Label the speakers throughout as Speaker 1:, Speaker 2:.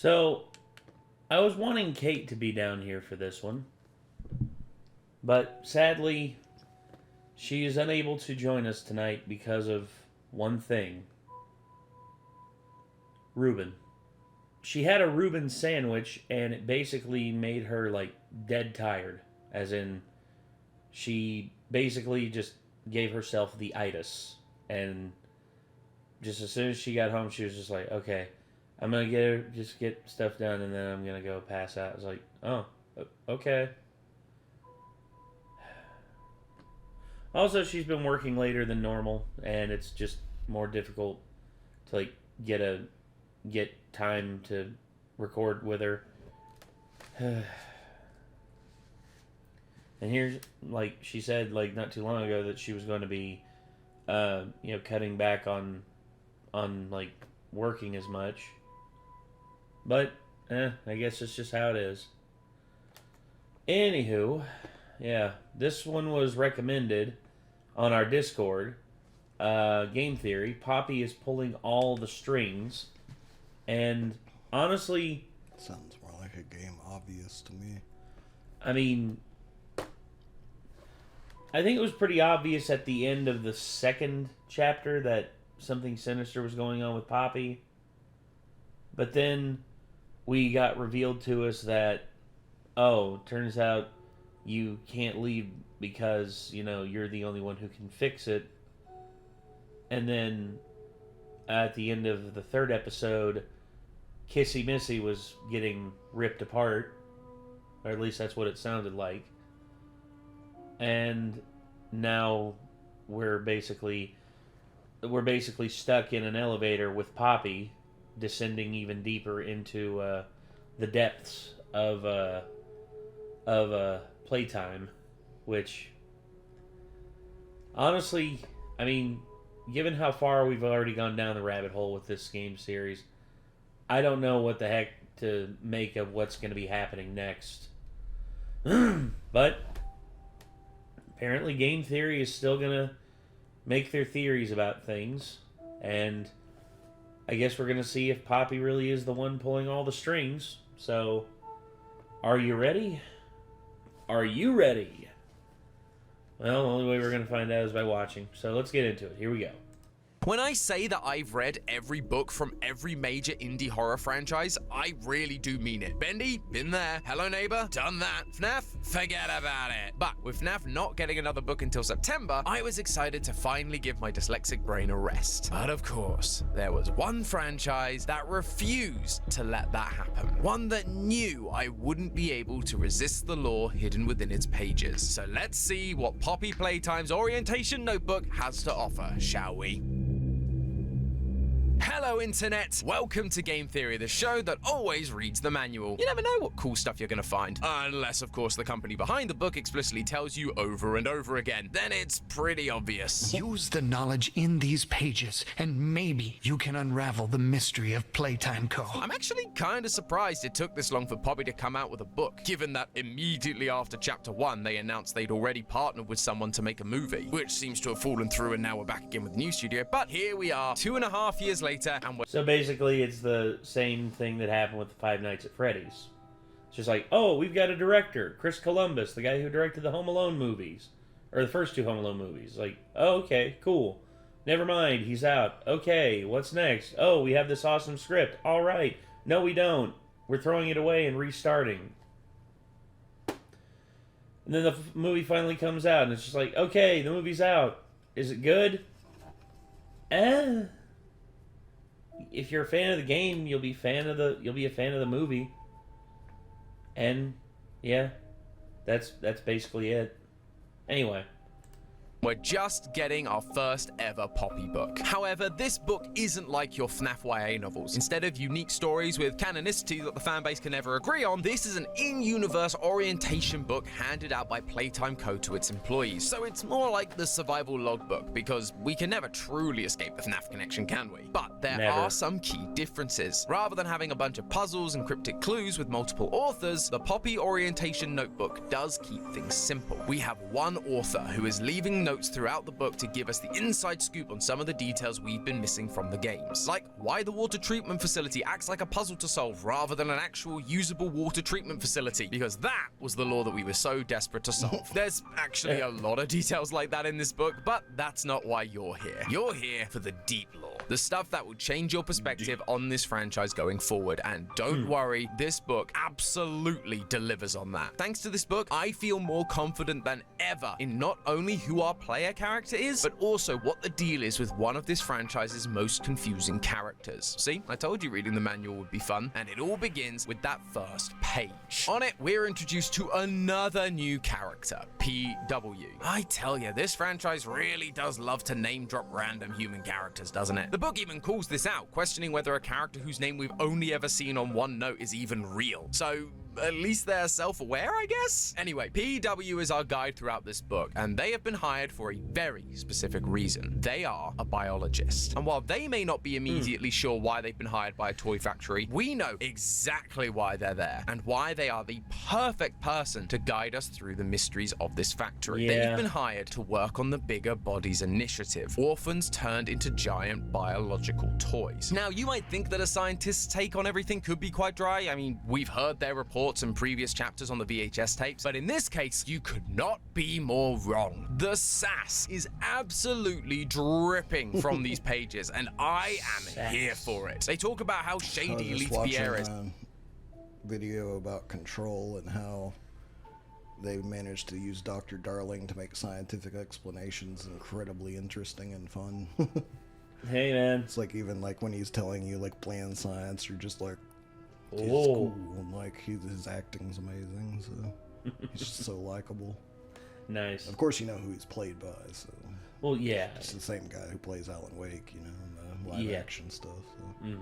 Speaker 1: So, I was wanting Kate to be down here for this one, but sadly, she is unable to join us tonight because of one thing. Reuben. She had a Reuben sandwich, and it basically made her, like, dead tired. As in, she basically just gave herself the itis. And just as soon as she got home, she was just like, okay, I'm going to get stuff done, and then I'm going to go pass out. I was like, oh, okay. Also, she's been working later than normal, and it's just more difficult to, like, get time to record with her. And here's, like, she said, like, not too long ago that she was going to be, cutting back on, like, working as much. But, I guess it's just how it is. Anywho, yeah, this one was recommended on our Discord. Game Theory. Poppy is pulling all the strings. And, honestly...
Speaker 2: Sounds more like a game obvious to me.
Speaker 1: I mean... I think it was pretty obvious at the end of the second chapter that something sinister was going on with Poppy. But then we got revealed to us that, oh, turns out you can't leave because, you're the only one who can fix it. And then at the end of the third episode, Kissy Missy was getting ripped apart. Or at least that's what it sounded like. And now we're basically stuck in an elevator with Poppy descending even deeper into the depths of Playtime, which honestly, I mean, given how far we've already gone down the rabbit hole with this game series, I don't know what the heck to make of what's going to be happening next. But apparently Game Theory is still going to make their theories about things, and I guess we're going to see if Poppy really is the one pulling all the strings. So, are you ready? Are you ready? Well, the only way we're going to find out is by watching. So let's get into it. Here we go.
Speaker 3: When I say that I've read every book from every major indie horror franchise, I really do mean it. Bendy, been there. Hello Neighbor, done that. FNAF, forget about it. But with FNAF not getting another book until September, I was excited to finally give my dyslexic brain a rest. But of course, there was one franchise that refused to let that happen. One that knew I wouldn't be able to resist the lore hidden within its pages. So let's see what Poppy Playtime's Orientation Notebook has to offer, shall we? Hello Internet! Welcome to Game Theory, the show that always reads the manual. You never know what cool stuff you're gonna find. Unless, of course, the company behind the book explicitly tells you over and over again. Then it's pretty obvious.
Speaker 4: Use the knowledge in these pages, and maybe you can unravel the mystery of Playtime Co.
Speaker 3: I'm actually kinda surprised it took this long for Poppy to come out with a book, given that immediately after Chapter 1, they announced they'd already partnered with someone to make a movie, which seems to have fallen through and now we're back again with a new studio. But here we are, 2.5 years later, and
Speaker 1: so basically it's the same thing that happened with the Five Nights at Freddy's. It's just like, oh, we've got a director, Chris Columbus, the guy who directed the Home Alone movies, or the first two Home Alone movies. Like, oh, okay, cool. Never mind, he's out. Okay, what's next? Oh, we have this awesome script. All right. No, we don't. We're throwing it away and restarting. And then the movie finally comes out, and it's just like, okay, the movie's out. Is it good? If you're a fan of the game, you'll be a fan of the movie. And yeah, that's basically it. Anyway,
Speaker 3: we're just getting our first ever Poppy book. However, this book isn't like your FNAF YA novels. Instead of unique stories with canonicity that the fanbase can never agree on, this is an in-universe orientation book handed out by Playtime Co. to its employees. So it's more like the survival logbook, because we can never truly escape the FNAF connection, can we? But there are some key differences. Rather than having a bunch of puzzles and cryptic clues with multiple authors, the Poppy orientation notebook does keep things simple. We have one author who is leaving notes throughout the book to give us the inside scoop on some of the details we've been missing from the games. Like why the water treatment facility acts like a puzzle to solve rather than an actual usable water treatment facility, because that was the lore that we were so desperate to solve. There's actually a lot of details like that in this book, but that's not why you're here. You're here for the deep lore, the stuff that will change your perspective on this franchise going forward, and don't worry, this book absolutely delivers on that. Thanks to this book, I feel more confident than ever in not only who our player character is, but also what the deal is with one of this franchise's most confusing characters. See, I told you reading the manual would be fun, and it all begins with that first page. On it, we're introduced to another new character, PW. I tell you, this franchise really does love to name drop random human characters, doesn't it? The book even calls this out, questioning whether a character whose name we've only ever seen on one note is even real. So at least they're self-aware, I guess? Anyway, PW is our guide throughout this book, and they have been hired for a very specific reason. They are a biologist. And while they may not be immediately sure why they've been hired by a toy factory, we know exactly why they're there, and why they are the perfect person to guide us through the mysteries of this factory.
Speaker 1: Yeah.
Speaker 3: They've been hired to work on the Bigger Bodies Initiative, orphans turned into giant biological toys. Now, you might think that a scientist's take on everything could be quite dry. I mean, we've heard their reports and previous chapters on the VHS tapes, but in this case, you could not be more wrong. The sass is absolutely dripping from these pages, and I am here for it. They talk about how
Speaker 2: I was
Speaker 3: shady
Speaker 2: just
Speaker 3: Leith
Speaker 2: watching
Speaker 3: Pierre is.
Speaker 2: a video about Control and how they managed to use Dr. Darling to make scientific explanations incredibly interesting and fun.
Speaker 1: Hey, man.
Speaker 2: It's like even like when he's telling you like bland science, you're just like, it's
Speaker 1: Oh.
Speaker 2: cool. And, like his acting's amazing, so he's just so likable.
Speaker 1: Nice.
Speaker 2: Of course, you know who he's played by, so
Speaker 1: Well, yeah.
Speaker 2: it's the same guy who plays Alan Wake, you know, in the live action stuff. So.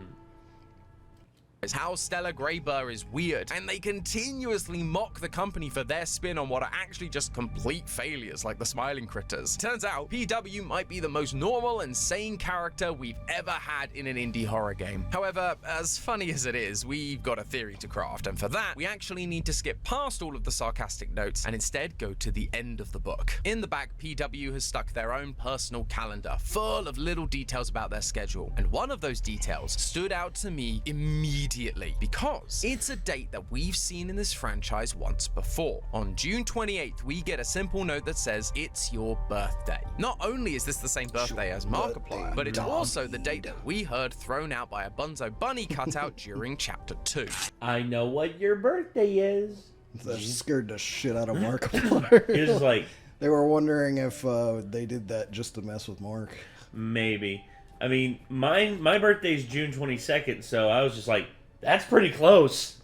Speaker 3: Is how Stella Greyburr is weird, and they continuously mock the company for their spin on what are actually just complete failures like the Smiling Critters. Turns out, PW might be the most normal and sane character we've ever had in an indie horror game. However, as funny as it is, we've got a theory to craft, and for that, we actually need to skip past all of the sarcastic notes and instead go to the end of the book. In the back, PW has stuck their own personal calendar full of little details about their schedule, and one of those details stood out to me immediately because it's a date that we've seen in this franchise once before. On June 28th, we get a simple note that says, "It's your birthday." Not only is this the same birthday as Markiplier, but it's also the date that we heard thrown out by a Bunzo Bunny cutout during Chapter 2.
Speaker 1: I know what your birthday is.
Speaker 2: That scared the shit out of Markiplier.
Speaker 1: He was like,
Speaker 2: They were wondering if they did that just to mess with Mark.
Speaker 1: maybe. I mean, my birthday's June 22nd, so I was just like, that's pretty close.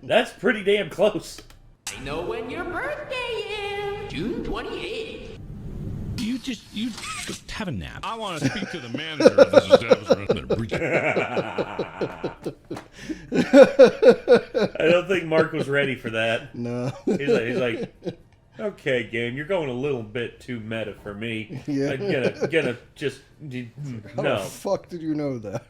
Speaker 1: That's pretty damn close.
Speaker 5: I know when your birthday is. June 28th.
Speaker 6: You just have a nap. I want to speak to the manager of this establishment.
Speaker 1: I don't think Mark was ready for that.
Speaker 2: No.
Speaker 1: He's like, okay, game, you're going a little bit too meta for me.
Speaker 2: Yeah.
Speaker 1: I'm gonna just
Speaker 2: How
Speaker 1: no.
Speaker 2: the fuck did you know that?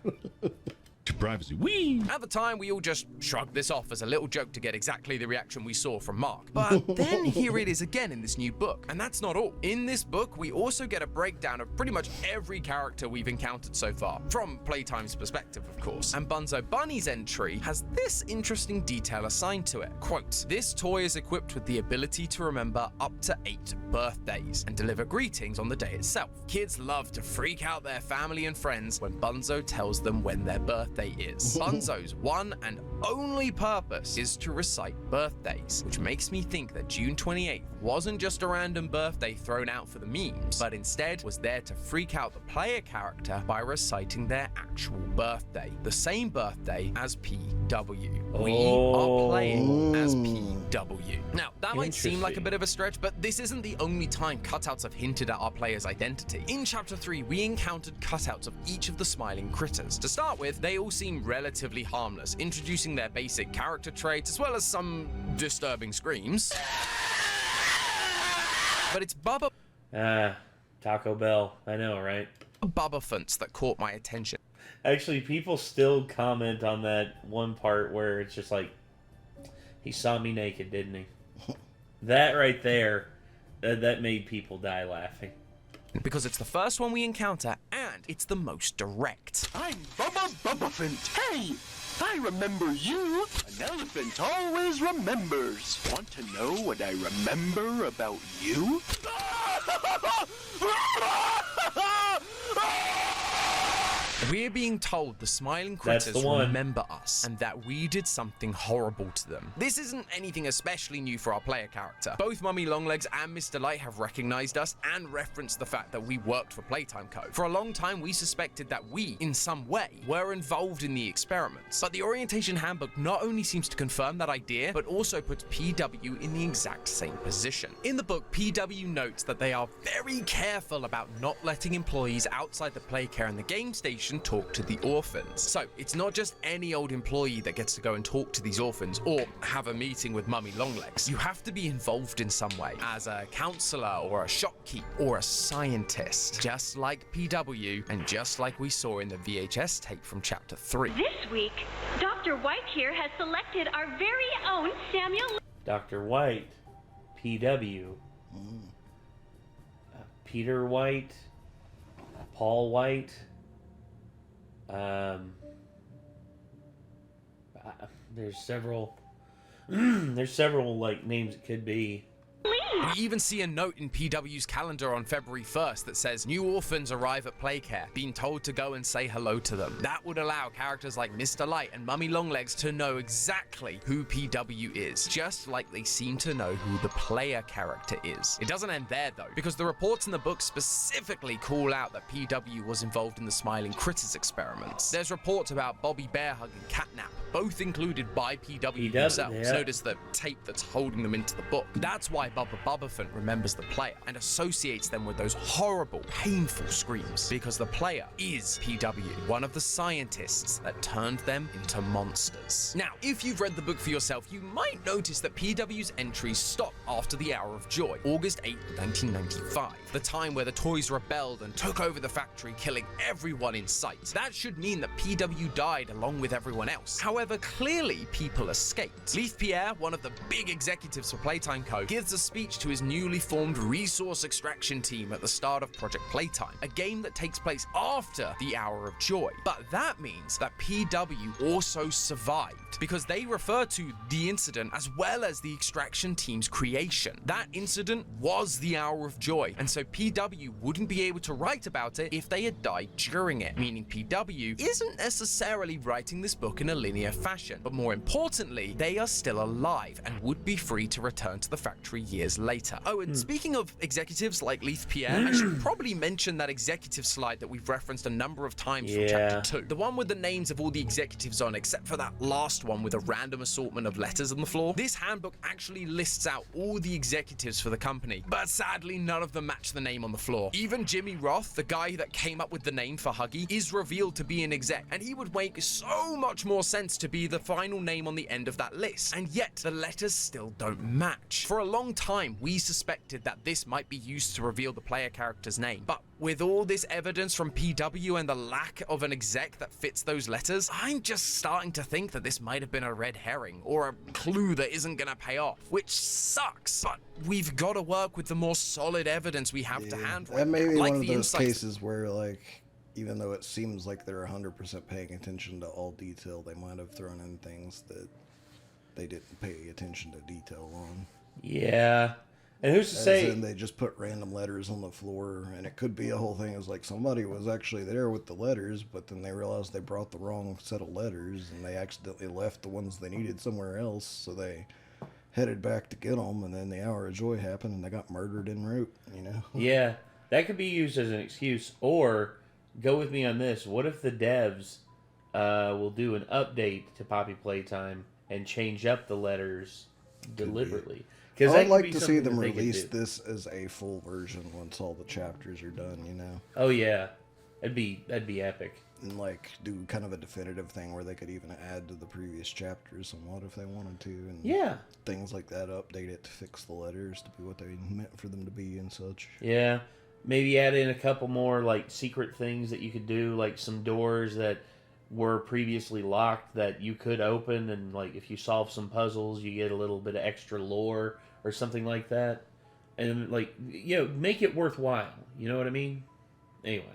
Speaker 6: Privacy. Whee!
Speaker 3: At the time, we all just shrugged this off as a little joke to get exactly the reaction we saw from Mark. But then here it is again in this new book. And that's not all. In this book, we also get a breakdown of pretty much every character we've encountered so far, from Playtime's perspective, of course. And Bunzo Bunny's entry has this interesting detail assigned to it. Quote, "This toy is equipped with the ability to remember up to 8 birthdays and deliver greetings on the day itself. Kids love to freak out their family and friends when Bunzo tells them when their birthday is. Bunzo's one and only purpose is to recite birthdays, which makes me think that June 28th wasn't just a random birthday thrown out for the memes, but instead was there to freak out the player character by reciting their actual birthday, the same birthday as PW. We are playing as PW. Now, that might seem like a bit of a stretch, but this isn't the only time cutouts have hinted at our player's identity. In Chapter 3, we encountered cutouts of each of the Smiling Critters. To start with, they all seem relatively harmless, introducing their basic character traits as well as some disturbing screams. But it's Bubba
Speaker 1: Taco Bell. I know, right?
Speaker 3: Bubbafunts that caught my attention.
Speaker 1: Actually, people still comment on that one part where it's just like, he saw me naked, didn't he? That right there, that made people die laughing.
Speaker 3: because it's the first one we encounter and it's the most direct.
Speaker 7: I'm Bubba Bubbaphant. Hey, I remember you. An elephant always remembers. Want to know what I remember about you?
Speaker 3: We're being told the smiling
Speaker 1: That's
Speaker 3: critters
Speaker 1: the one.
Speaker 3: remember us and that we did something horrible to them. This isn't anything especially new for our player character. Both Mummy Longlegs and Mr. Light have recognized us and referenced the fact that we worked for Playtime Co. For a long time, we suspected that we, in some way, were involved in the experiments. But the Orientation Handbook not only seems to confirm that idea, but also puts PW in the exact same position. In the book, PW notes that they are very careful about not letting employees outside the play care and the game station talk to the orphans. So it's not just any old employee that gets to go and talk to these orphans or have a meeting with Mummy Longlegs. You have to be involved in some way, as a counselor or a shopkeep or a scientist, just like PW and just like we saw in the VHS tape from chapter 3.
Speaker 8: This week, Dr. White here has selected our very own Samuel...
Speaker 1: Dr. White, PW, Peter White, Paul White. There's several. There's several like names it could be.
Speaker 3: We even see a note in PW's calendar on February 1st that says, new orphans arrive at Playcare, being told to go and say hello to them. That would allow characters like Mr. Light and Mummy Longlegs to know exactly who PW is, just like they seem to know who the player character is. It doesn't end there though, because the reports in the book specifically call out that PW was involved in the Smiling Critters experiments. There's reports about Bobby Bearhug and Catnap, both included by PW themselves.
Speaker 1: yeah.
Speaker 3: Notice the tape that's holding them into the book. That's why Bubba Bubbaphant remembers the player and associates them with those horrible, painful screams, because the player is PW, one of the scientists that turned them into monsters. Now, if you've read the book for yourself, you might notice that PW's entries stop after the Hour of Joy, August 8, 1995, the time where the toys rebelled and took over the factory, killing everyone in sight. That should mean that PW died along with everyone else. However, clearly people escaped. Leith Pierre, one of the big executives for Playtime Co., gives a speech to his newly formed resource extraction team at the start of Project Playtime, a game that takes place after the Hour of Joy. But that means that PW also survived, because they refer to the incident as well as the extraction team's creation. That incident was the Hour of Joy, and so PW wouldn't be able to write about it if they had died during it, meaning PW isn't necessarily writing this book in a linear fashion, but more importantly, they are still alive and would be free to return to the factory years later. Oh, and speaking of executives like Leith Pierre, I should probably mention that executive slide that we've referenced a number of times from chapter 2. The one with the names of all the executives on, except for that last one with a random assortment of letters on the floor. This handbook actually lists out all the executives for the company, but sadly none of them match the name on the floor. Even Jimmy Roth, the guy that came up with the name for Huggy, is revealed to be an exec, and he would make so much more sense to be the final name on the end of that list, and yet the letters still don't match. For a long time, we suspected that this might be used to reveal the player character's name, but with all this evidence from PW and the lack of an exec that fits those letters, I'm just starting to think that this might have been a red herring or a clue that isn't gonna pay off, which sucks, but we've got to work with the more solid evidence we have to hand right
Speaker 2: That may be
Speaker 3: now, like
Speaker 2: one of
Speaker 3: the
Speaker 2: those
Speaker 3: insights.
Speaker 2: cases where, like, even though it seems like they're 100% paying attention to all detail, they might have thrown in things that they didn't pay attention to detail on.
Speaker 1: Yeah. And who's to
Speaker 2: As
Speaker 1: say?
Speaker 2: in, they just put random letters on the floor, and it could be a whole thing. It's like somebody was actually there with the letters, but then they realized they brought the wrong set of letters, and they accidentally left the ones they needed somewhere else, so they headed back to get them, and then the Hour of Joy happened, and they got murdered en route, you know?
Speaker 1: Yeah, that could be used as an excuse. Or, go with me on this. What if the devs will do an update to Poppy Playtime and change up the letters deliberately? Because
Speaker 2: I'd like to see them release this as a full version once all the chapters are done, you know?
Speaker 1: Oh yeah, that'd be epic.
Speaker 2: And like do kind of a definitive thing where they could even add to the previous chapters somewhat if they wanted to, and
Speaker 1: Yeah.
Speaker 2: things like that. Update it to fix the letters to be what they meant for them to be and such.
Speaker 1: Yeah, maybe add in a couple more like secret things that you could do, like some doors that were previously locked that you could open, and like if you solve some puzzles, you get a little bit of extra lore or something like that. and like, you know, make it worthwhile. You know what I mean? Anyway.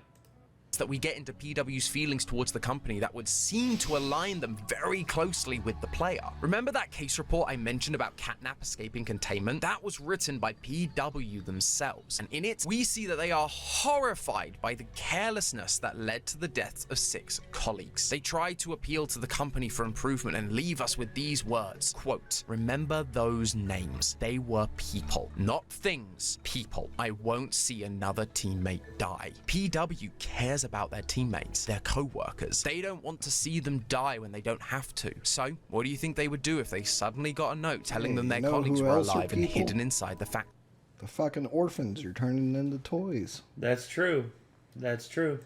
Speaker 3: That we get into PW's feelings towards the company that would seem to align them very closely with the player. Remember that case report I mentioned about Catnap escaping containment? That was written by PW themselves, and in it, we see that they are horrified by the carelessness that led to the deaths of 6 colleagues. They try to appeal to the company for improvement and leave us with these words, quote, "Remember those names. They were people, not things. People. I won't see another teammate die." PW cares about their teammates, their co-workers. They don't want to see them die when they don't have to. So, what do you think they would do if they suddenly got a note telling them their colleagues were alive and hidden inside the factory?
Speaker 2: The fucking orphans you're turning into toys.
Speaker 1: That's true. That's true.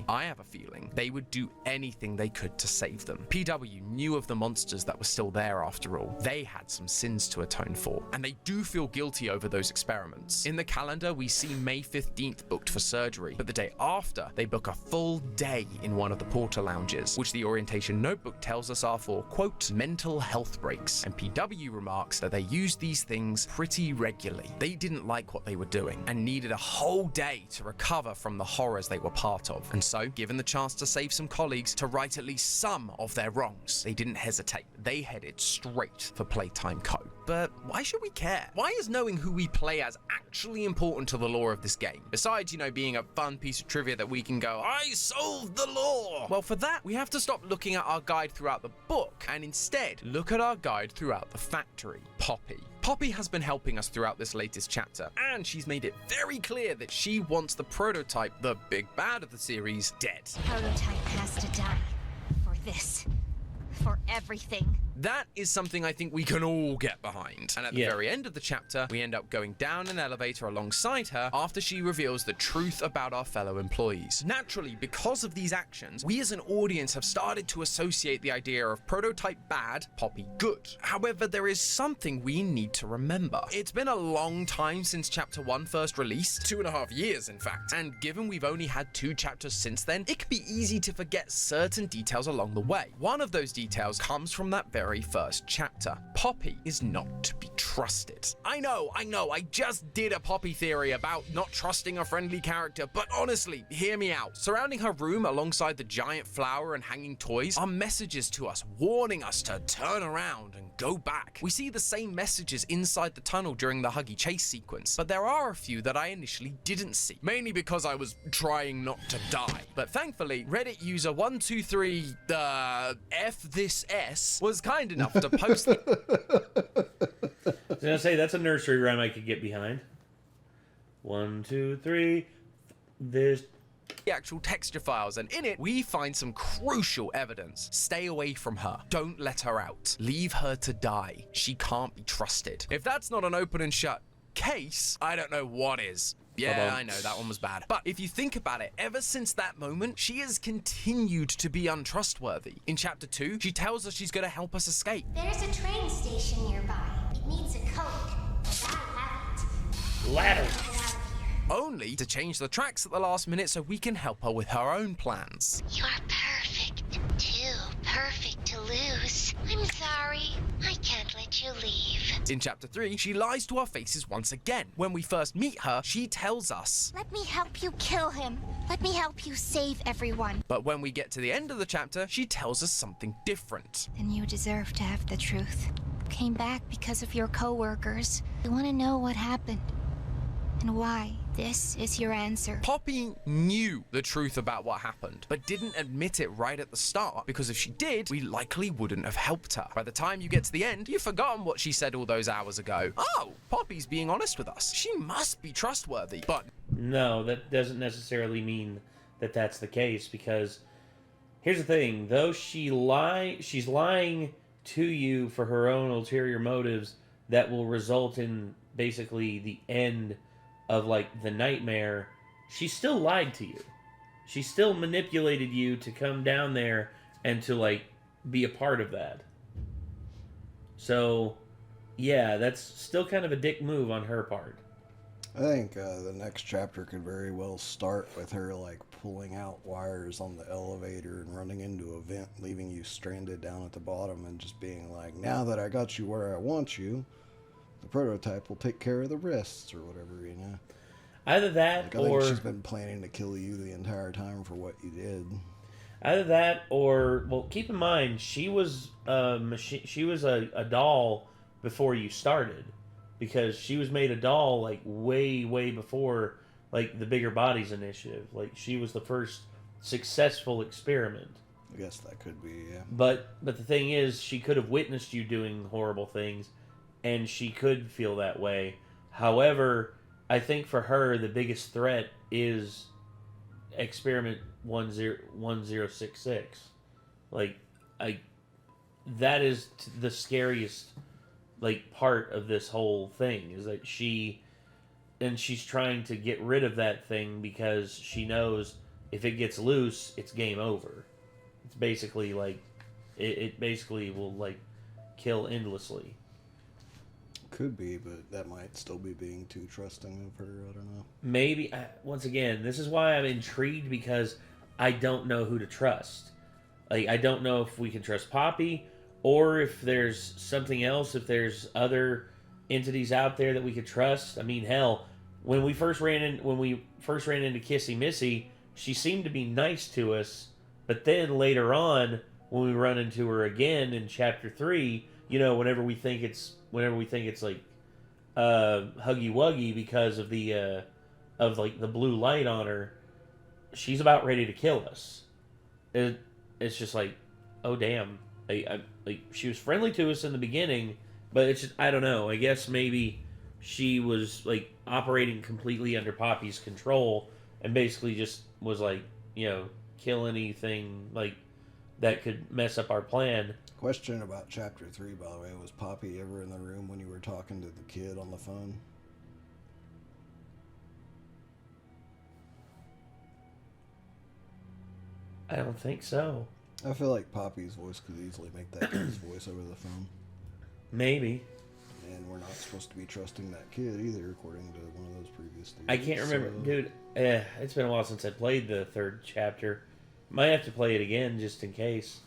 Speaker 3: I have a feeling they would do anything they could to save them. PW knew of the monsters that were still there after all. They had some sins to atone for, and they do feel guilty over those experiments. In the calendar, we see May 15th booked for surgery, but the day after, they book a full day in one of the porter lounges, which the orientation notebook tells us are for, quote, mental health breaks, and PW remarks that they used these things pretty regularly. They didn't like what they were doing, and needed a whole day to recover from the horrors they were part of. And so, given the chance to save some colleagues, to right at least some of their wrongs, they didn't hesitate. They headed straight for Playtime Co. But why should we care? Why is knowing who we play as actually important to the lore of this game? Besides, you know, being a fun piece of trivia that we can go, I solved the lore! Well, for that, we have to stop looking at our guide throughout the book, and instead, look at our guide throughout the factory, Poppy. Poppy has been helping us throughout this latest chapter, and she's made it very clear that she wants the prototype, the big bad of the series, dead.
Speaker 9: Prototype has to die. For this. For everything.
Speaker 3: That is something I think we can all get behind. And at the very end of the chapter, we end up going down an elevator alongside her after she reveals the truth about our fellow employees. Naturally, because of these actions, we as an audience have started to associate the idea of prototype bad, Poppy good. However, there is something we need to remember. It's been a long time since chapter 1 first released, 2.5 years in fact, and given we've only had 2 chapters since then, it can be easy to forget certain details along the way. One of those details comes from that very first chapter. Poppy is not to be trusted. I know, I just did a Poppy theory about not trusting a friendly character, but honestly, hear me out. Surrounding her room alongside the giant flower and hanging toys are messages to us, warning us to turn around and go back. We see the same messages inside the tunnel during the Huggy chase sequence, but there are a few that I initially didn't see, mainly because I was trying not to die. But thankfully, Reddit user 123 F this S was kind enough to post it.
Speaker 1: I was gonna say that's a nursery rhyme I could get behind. 1, 2, 3. This.
Speaker 3: The actual texture files, and in it we find some crucial evidence. Stay away from her. Don't let her out. Leave her to die. She can't be trusted. If that's not an open and shut case, I don't know what is. Yeah, I know, that one was bad. But if you think about it, ever since that moment, she has continued to be untrustworthy. In chapter 2, she tells us she's gonna help us escape.
Speaker 9: There's a train station nearby. It needs a code. But I have it.
Speaker 1: Ladder.
Speaker 3: Only to change the tracks at the last minute so we can help her with her own plans.
Speaker 9: You're perfect. Too perfect to lose. I'm sorry. I can't let you leave.
Speaker 3: In chapter 3, she lies to our faces once again. When we first meet her, she tells us,
Speaker 9: Let me help you kill him. Let me help you save everyone.
Speaker 3: But when we get to the end of the chapter, she tells us something different.
Speaker 9: Then you deserve to have the truth. Came back because of your co-workers. You want to know what happened and why. This is your answer.
Speaker 3: Poppy knew the truth about what happened, but didn't admit it right at the start, because if she did, we likely wouldn't have helped her. By the time you get to the end, you've forgotten what she said all those hours ago. Oh, Poppy's being honest with us. She must be trustworthy. But
Speaker 1: no, that doesn't necessarily mean that that's the case, because here's the thing. Though she's lying to you for her own ulterior motives that will result in basically the end of, like, the nightmare, she still lied to you. She still manipulated you to come down there and to, like, be a part of that. So, yeah, that's still kind of a dick move on her part.
Speaker 2: I think the next chapter could very well start with her, like, pulling out wires on the elevator and running into a vent, leaving you stranded down at the bottom and just being like, now that I got you where I want you, the the prototype will take care of the rest, or whatever, you know.
Speaker 1: Either that,
Speaker 2: Like, I
Speaker 1: or
Speaker 2: think she's been planning to kill you the entire time for what you did.
Speaker 1: either that, or well, keep in mind she was a machine. She was a doll before you started, because she was made a doll like way before like the Bigger Bodies initiative. Like she was the first successful experiment.
Speaker 2: I guess that could be, yeah.
Speaker 1: But the thing is, she could have witnessed you doing horrible things, and she could feel that way. However, I think for her the biggest threat is Experiment 1066. Like, that is the scariest like part of this whole thing, is that she's trying to get rid of that thing because she knows if it gets loose, it's game over. It's basically like it basically will like kill endlessly.
Speaker 2: Could be, but that might still be being too trusting of her. I don't know.
Speaker 1: Maybe, once again, this is why I'm intrigued, because I don't know who to trust. Like, I don't know if we can trust Poppy, or if there's something else, if there's other entities out there that we could trust. I mean, hell, when we first ran into Kissy Missy, she seemed to be nice to us, but then later on, when we run into her again in Chapter 3, you know, whenever we think it's like huggy wuggy because of the like the blue light on her, she's about ready to kill us. It's just like, oh damn, like she was friendly to us in the beginning, but it's just, I don't know. I guess maybe she was like operating completely under Poppy's control and basically just was like, you know, kill anything like that could mess up our plan.
Speaker 2: Question about Chapter 3, by the way. Was Poppy ever in the room when you were talking to the kid on the phone?
Speaker 1: I don't think so.
Speaker 2: I feel like Poppy's voice could easily make that kid's voice over the phone.
Speaker 1: Maybe.
Speaker 2: And we're not supposed to be trusting that kid either, according to one of those previous theories.
Speaker 1: I can't remember. Dude, it's been a while since I played the third chapter. Might have to play it again just in case.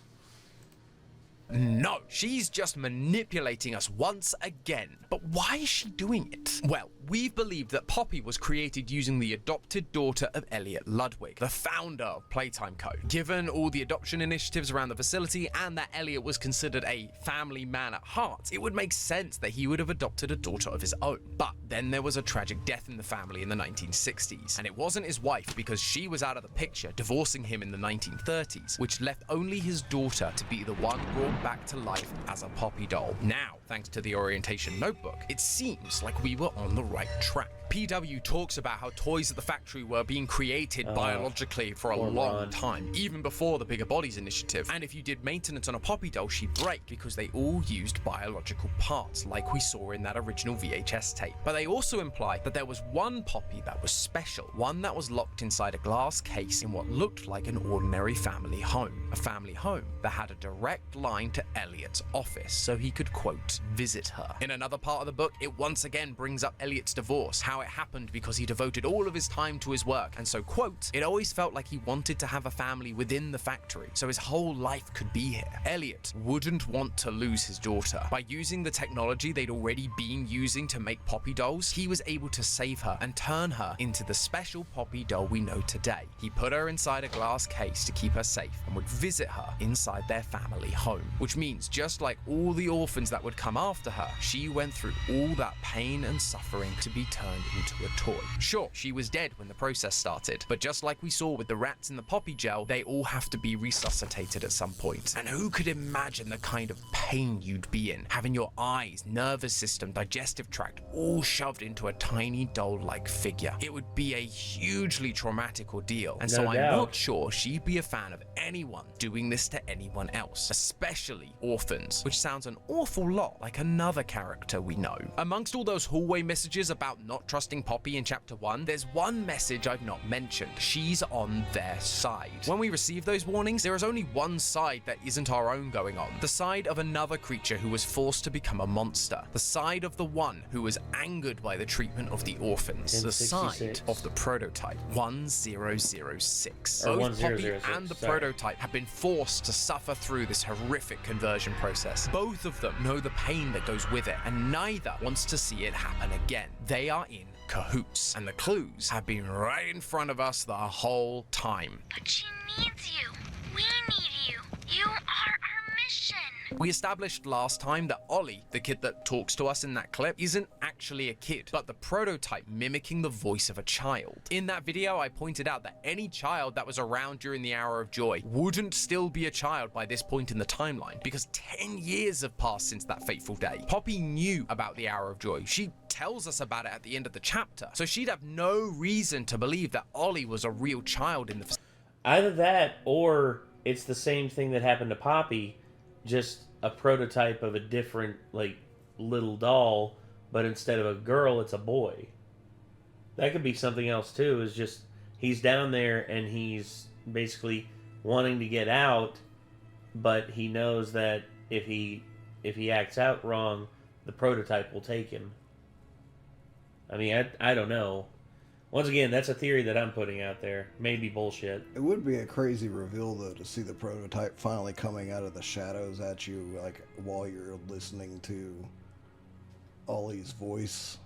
Speaker 3: No, she's just manipulating us once again. But why is she doing it? Well, we've believed that Poppy was created using the adopted daughter of Elliot Ludwig, the founder of Playtime Co. Given all the adoption initiatives around the facility and that Elliot was considered a family man at heart, it would make sense that he would have adopted a daughter of his own. But then there was a tragic death in the family in the 1960s, and it wasn't his wife because she was out of the picture, divorcing him in the 1930s, which left only his daughter to be the one brought back to life as a Poppy doll. Now, thanks to the orientation notebook, it seems like we were on the right track. PW talks about how toys at the factory were being created biologically for a long time, even before the Bigger Bodies initiative. And if you did maintenance on a Poppy doll, she'd break because they all used biological parts, like we saw in that original VHS tape. But they also imply that there was one Poppy that was special, one that was locked inside a glass case in what looked like an ordinary family home. A family home that had a direct line to Elliot's office, so he could, quote, visit her. In another part of the book, it once again brings up Elliot's divorce, how it happened because he devoted all of his time to his work, and so, quote, it always felt like he wanted to have a family within the factory, so his whole life could be here. Elliot wouldn't want to lose his daughter. By using the technology they'd already been using to make Poppy dolls, he was able to save her and turn her into the special Poppy doll we know today. He put her inside a glass case to keep her safe and would visit her inside their family home, which means just like all the orphans that would come after her, she went through all that pain and suffering to be turned into a toy. Sure, she was dead when the process started, but just like we saw with the rats in the Poppy gel, they all have to be resuscitated at some point. And who could imagine the kind of pain you'd be in, having your eyes, nervous system, digestive tract all shoved into a tiny doll-like figure? It would be a hugely traumatic ordeal, and so I'm not sure she'd be a fan of anyone doing this to anyone else, especially orphans, which sounds an awful lot like another character we know. Amongst all those hallway messages about not trusting trusting Poppy in Chapter 1, there's one message I've not mentioned. She's on their side. When we receive those warnings, there is only one side that isn't our own going on. The side of another creature who was forced to become a monster. The side of the one who was angered by the treatment of the orphans. The side of the prototype, 1006. Both Poppy and the prototype have been forced to suffer through this horrific conversion process. Both of them know the pain that goes with it, and neither wants to see it happen again. They are in cahoots, and the clues have been right in front of us the whole time.
Speaker 9: But she needs you. We need you. You are our mission.
Speaker 3: We established last time that Ollie, the kid that talks to us in that clip, isn't actually a kid, but the prototype mimicking the voice of a child. In that video, I pointed out that any child that was around during the Hour of Joy wouldn't still be a child by this point in the timeline, because 10 years have passed since that fateful day. Poppy knew about the Hour of Joy. She tells us about it at the end of the chapter, so she'd have no reason to believe that Ollie was a real child in the...
Speaker 1: Either that, or it's the same thing that happened to Poppy, just a prototype of a different, like, little doll, but instead of a girl, it's a boy. That could be something else, too, is just he's down there and he's basically wanting to get out, but he knows that if he acts out wrong, the prototype will take him. I mean, I don't know. Once again, that's a theory that I'm putting out there. Maybe bullshit.
Speaker 2: It would be a crazy reveal, though, to see the prototype finally coming out of the shadows at you, like, while you're listening to Ollie's voice,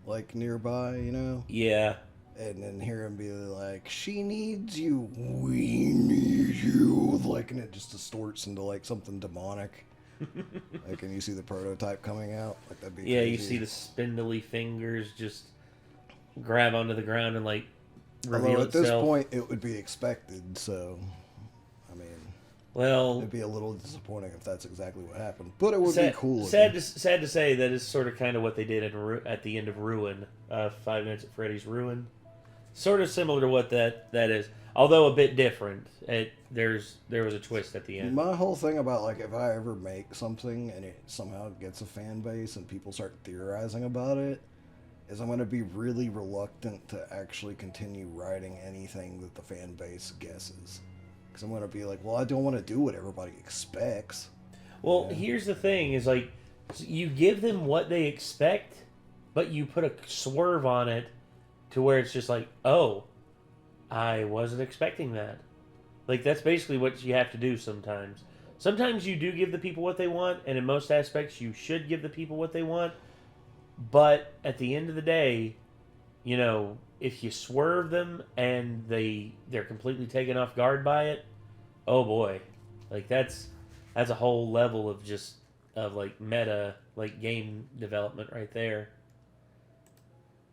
Speaker 2: like, nearby, you know?
Speaker 1: Yeah.
Speaker 2: And then hear him be like, she needs you, we need you, like, and it just distorts into, like, something demonic. Like, and you see the prototype coming out, like, that'd be crazy.
Speaker 1: Yeah, you see the spindly fingers just grab onto the ground and, like, reveal
Speaker 2: at
Speaker 1: itself.
Speaker 2: this point, it would be expected, so, I mean,
Speaker 1: well,
Speaker 2: it'd be a little disappointing if that's exactly what happened, but it would be cool.
Speaker 1: Sad to say that is sort of kind of what they did at the end of Ruin, 5 Nights at Freddy's Ruin. Sort of similar to what that is, although a bit different. There was a twist at the end.
Speaker 2: My whole thing about, like, if I ever make something and it somehow gets a fan base and people start theorizing about it, is I'm going to be really reluctant to actually continue writing anything that the fan base guesses. Because I'm going to be like, well, I don't want to do what everybody expects.
Speaker 1: Well, here's the thing, is like, you give them what they expect, but you put a swerve on it to where it's just like, oh, I wasn't expecting that. Like, that's basically what you have to do sometimes. Sometimes you do give the people what they want, and in most aspects you should give the people what they want. But at the end of the day, you know, if you swerve them and they're completely taken off guard by it, oh boy. Like, that's a whole level of like meta, like, game development right there.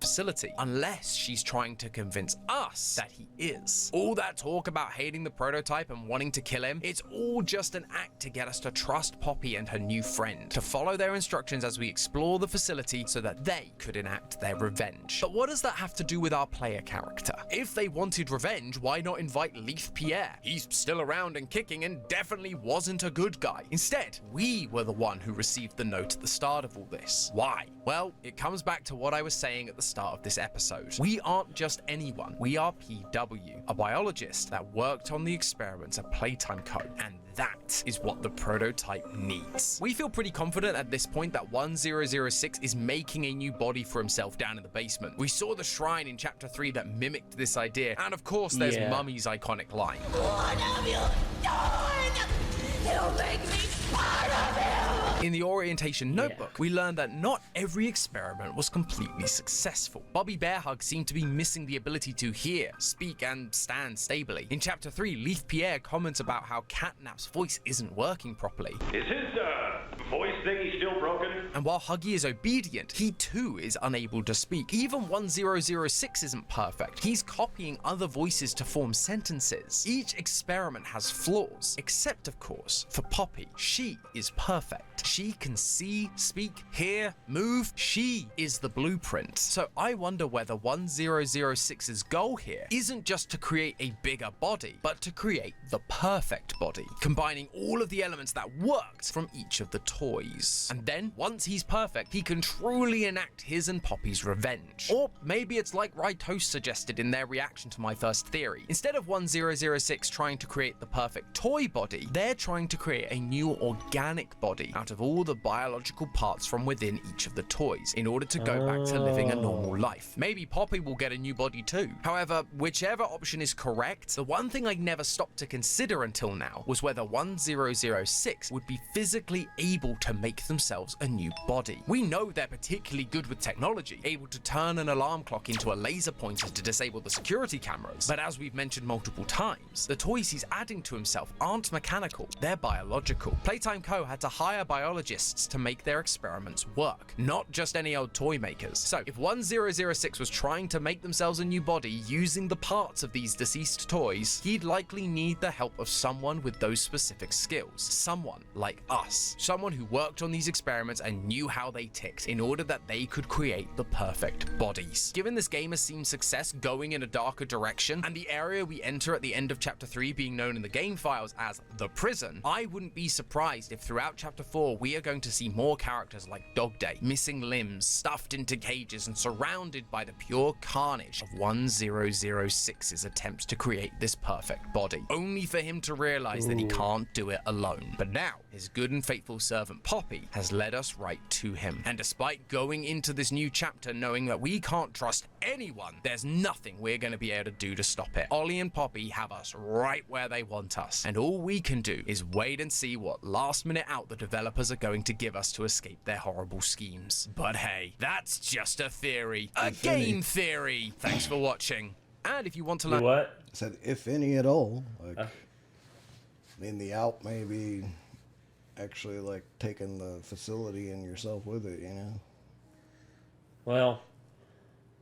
Speaker 3: Facility, unless she's trying to convince us that he is. All that talk about hating the prototype and wanting to kill him, it's all just an act to get us to trust Poppy and her new friend, to follow their instructions as we explore the facility so that they could enact their revenge. But what does that have to do with our player character? If they wanted revenge, why not invite Leif Pierre? He's still around and kicking and definitely wasn't a good guy. Instead, we were the one who received the note at the start of all this. Why? Well, it comes back to what I was saying at the start of this episode. We aren't just anyone. We are PW, a biologist that worked on the experiments at Playtime Co. And that is what the prototype needs. We feel pretty confident at this point that 1006 is making a new body for himself down in the basement. We saw the shrine in Chapter 3 that mimicked this idea. And of course, there's Mummy's iconic line.
Speaker 5: What have you done? You make me part of you!
Speaker 3: In the orientation notebook, we learned that not every experiment was completely successful. Bobby Bearhug seemed to be missing the ability to hear, speak, and stand stably. In Chapter 3, Leif Pierre comments about how Catnap's voice isn't working properly.
Speaker 10: Is his voice thingy still broken?
Speaker 3: And while Huggy is obedient, he too is unable to speak. Even 1006 isn't perfect. He's copying other voices to form sentences. Each experiment has flaws, except of course for Poppy. She is perfect. She can see, speak, hear, move. She is the blueprint. So I wonder whether 1006's goal here isn't just to create a bigger body, but to create the perfect body, combining all of the elements that worked from each of the toys. toys. And then, once he's perfect, he can truly enact his and Poppy's revenge. Or maybe it's like Rytos suggested in their reaction to my first theory. Instead of 1006 trying to create the perfect toy body, they're trying to create a new organic body out of all the biological parts from within each of the toys in order to go back to living a normal life. Maybe Poppy will get a new body too. However, whichever option is correct, the one thing I never stopped to consider until now was whether 1006 would be physically able to make themselves a new body. We know they're particularly good with technology, able to turn an alarm clock into a laser pointer to disable the security cameras, but as we've mentioned multiple times, the toys he's adding to himself aren't mechanical, they're biological. Playtime Co. had to hire biologists to make their experiments work, not just any old toy makers. So if 1006 was trying to make themselves a new body using the parts of these deceased toys, he'd likely need the help of someone with those specific skills. Someone like us. Someone who worked on these experiments and knew how they ticked in order that they could create the perfect bodies. Given this game has seen success going in a darker direction, and the area we enter at the end of Chapter 3 being known in the game files as the prison, I wouldn't be surprised if throughout Chapter 4 we are going to see more characters like Dog Day, missing limbs, stuffed into cages, and surrounded by the pure carnage of 1006's attempts to create this perfect body, only for him to realize that he can't do it alone. But now, his good and faithful servant Poppy has led us right to him. And despite going into this new chapter knowing that we can't trust anyone, there's nothing we're going to be able to do to stop it. Ollie and Poppy have us right where they want us, and all we can do is wait and see what last minute out the developers are going to give us to escape their horrible schemes. But hey, that's just a theory. A game theory! Thanks for watching. And if you want to learn...
Speaker 1: What?
Speaker 2: I said, if any at all. Like, I mean, the out may be actually, like, taking the facility and yourself with it, you know?
Speaker 1: Well,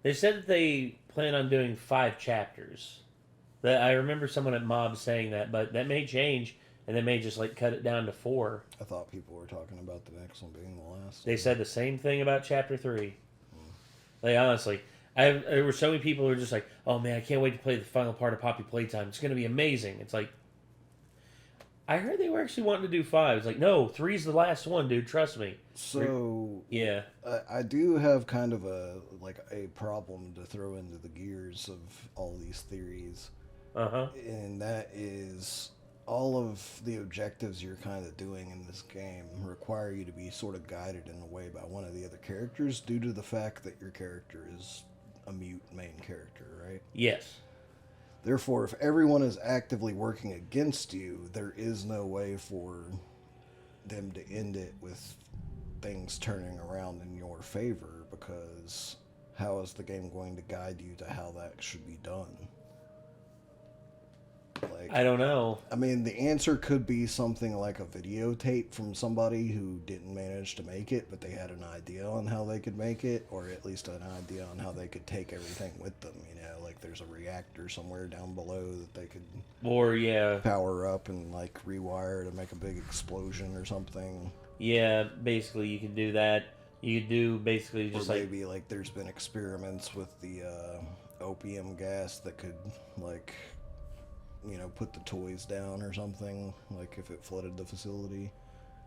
Speaker 1: they said that they plan on doing 5 chapters. That I remember someone at Mob saying that, but that may change, and they may just, like, cut it down to 4.
Speaker 2: I thought people were talking about the next one being the last.
Speaker 1: They said the same thing about Chapter 3. Like, honestly, there were so many people who were just like, oh man, I can't wait to play the final part of Poppy Playtime. It's going to be amazing. It's like, I heard they were actually wanting to do 5. It's like, no, 3's the last one, dude. Trust me.
Speaker 2: So,
Speaker 1: yeah.
Speaker 2: I do have kind of a problem to throw into the gears of all these theories.
Speaker 1: Uh-huh.
Speaker 2: And that is, all of the objectives you're kind of doing in this game require you to be sort of guided in a way by one of the other characters due to the fact that your character is a mute main character, right?
Speaker 1: Yes.
Speaker 2: Therefore, if everyone is actively working against you, there is no way for them to end it with things turning around in your favor, because how is the game going to guide you to how that should be done? Like,
Speaker 1: I don't know.
Speaker 2: I mean, the answer could be something like a videotape from somebody who didn't manage to make it, but they had an idea on how they could make it, or at least an idea on how they could take everything with them, you know, like there's a reactor somewhere down below that they could power up and like rewire to make a big explosion or something.
Speaker 1: Yeah, basically you could do that. You could do basically just
Speaker 2: or maybe like there's been experiments with the opium gas that could like, you know, put the toys down or something, like if it flooded the facility.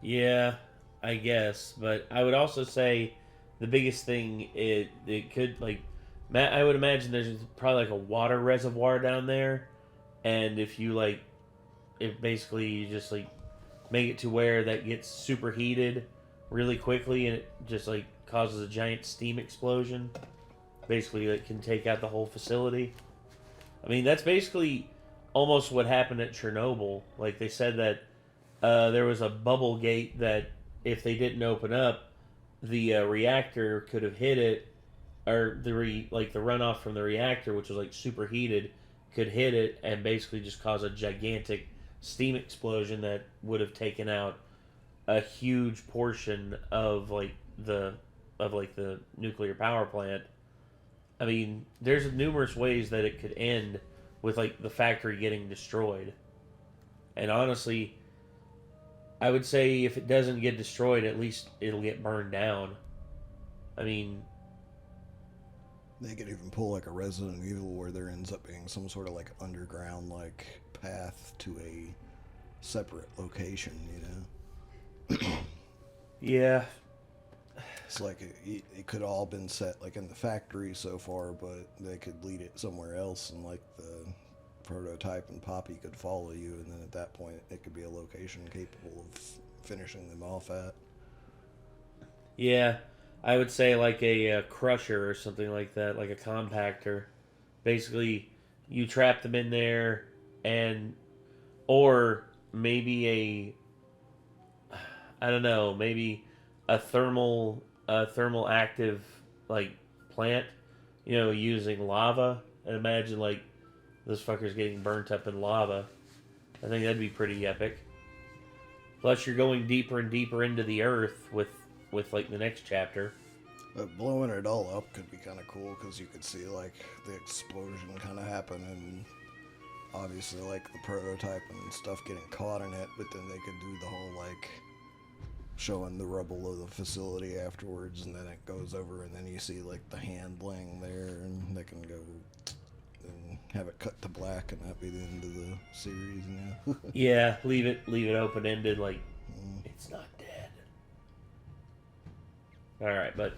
Speaker 1: Yeah, I guess. But I would also say the biggest thing, it could, like, I would imagine there's probably like a water reservoir down there. And if you, like, if basically you just, like, make it to where that gets superheated really quickly and it just, like, causes a giant steam explosion. Basically, that can take out the whole facility. I mean, that's basically almost what happened at Chernobyl. Like, they said that there was a bubble gate that if they didn't open up, the reactor could have hit it, or the runoff from the reactor, which was like superheated, could hit it and basically just cause a gigantic steam explosion that would have taken out a huge portion of the nuclear power plant. I mean, there's numerous ways that it could end with, like, the factory getting destroyed. And honestly, I would say if it doesn't get destroyed, at least it'll get burned down. I mean,
Speaker 2: they could even pull like a Resident Evil where there ends up being some sort of like underground like path to a separate location, you know?
Speaker 1: Yeah.
Speaker 2: It's like it could all been set like in the factory so far, but they could lead it somewhere else, and like the prototype and Poppy could follow you, and then at that point it could be a location capable of finishing them off at.
Speaker 1: Yeah, I would say like a crusher or something like that, like a compactor. Basically, you trap them in there, and or maybe I don't know, maybe a thermal active like plant, using lava. And imagine like this fucker's getting burnt up in lava. I think that'd be pretty epic. Plus, you're going deeper and deeper into the earth with like the next chapter.
Speaker 2: But blowing it all up could be kind of cool because you could see like the explosion kind of happen, and obviously like the prototype and stuff getting caught in it. But then they could do the whole like showing the rubble of the facility afterwards, and then it goes over, and then you see like the hand laying there, and they can go and have it cut to black, and that be the end of the series.
Speaker 1: Yeah, leave it open ended, like it's not dead. All right, but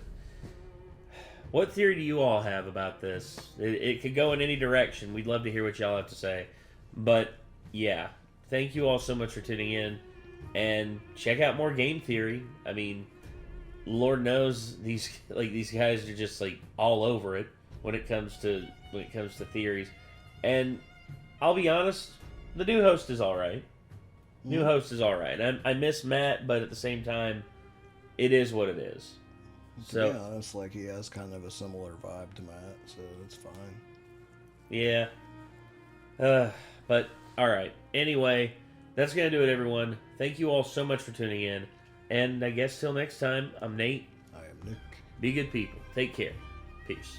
Speaker 1: what theory do you all have about this? It could go in any direction. We'd love to hear what y'all have to say. But yeah, thank you all so much for tuning in, and check out more game theory. I mean, Lord knows these guys are just like all over it when it comes to theories. And I'll be honest, the new host is all right. New host is all right. I miss Matt, but at the same time, it is what it is. So,
Speaker 2: to be honest, like he has kind of a similar vibe to Matt, so it's fine.
Speaker 1: Yeah. But all right. Anyway, that's gonna do it, everyone. Thank you all so much for tuning in, and I guess till next time, I'm Nate.
Speaker 2: I am Nick.
Speaker 1: Be good people. Take care. Peace.